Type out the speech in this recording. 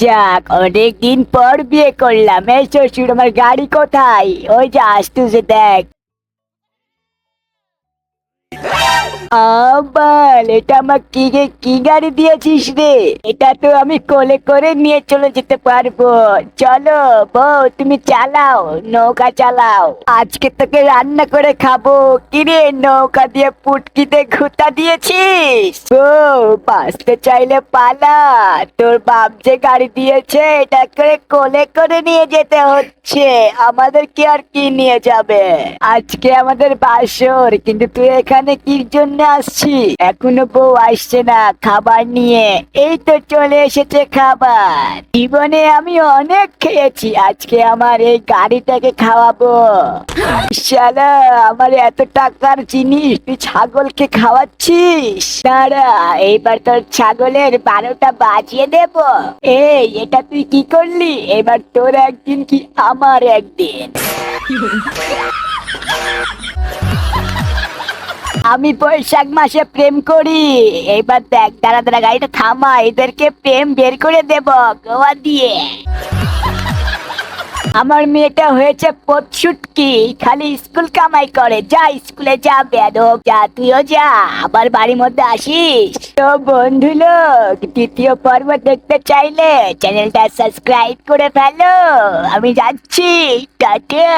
যাক, অনেকদিন পর বিয়ে করলাম। এই শ্বশুর, আমার গাড়ি কোথায়? ওই যে আসতেছে, দেখ। বল, এটা আমার কি গাড়ি দিয়েছিস রে? এটা তো আমি কোলে করে নিয়ে চলে যেতে পারবো। চলো বউ, তুমি চালাও, নৌকা চালাও। আজকে তোকে রান্না করে খাবো। কিরে, নৌকা দিয়ে পুটকিতে ঘুতা দিয়েছিস? বউ, বাঁচতে চাইলে পালা। তোর বাপ যে গাড়ি দিয়েছে, এটা করে কোলে করে নিয়ে যেতে হচ্ছে। আমাদের কি আর কি নিয়ে যাবে? আজকে আমাদের বাসর, কিন্তু তুই এখানে কি জন্য আসছিস? এখনো বউ আসছে না খাবার নিয়ে। এই তো চলে এসেছে খাবার। জীবনে আমি অনেক খেয়েছি, আজকে আমার এই গাড়িটাকে খাওয়াবো। শালা, আমার এত টাকার জিনিস তুই ছাগলকে খাওয়াচ্ছিস? দাঁড়া, এইবার তোর ছাগলের 12টা বাজিয়ে দেব। এই, এটা তুই কি করলি? এবার তোর একদিন কি আমার একদিন। আমি বৈশাখ মাসে প্রেম করি। এইবার দেখ, দাঁড়া দাঁড়া, গাড়িটা থামা, এদেরকে প্রেম বের করে দেব গোয়া দিয়ে। আমার মেয়েটা হয়েছে পথসুটকি, খালি স্কুল কামাই করে। যা, স্কুলে যা বেয়াদব, যা, তুইও যা, আবার বাড়ির মধ্যে আসিস। তো বন্ধু লোক, দ্বিতীয় পর্ব দেখতে চাইলে চ্যানেলটা সাবস্ক্রাইব করে ফেলো। আমি যাচ্ছি, টাটা।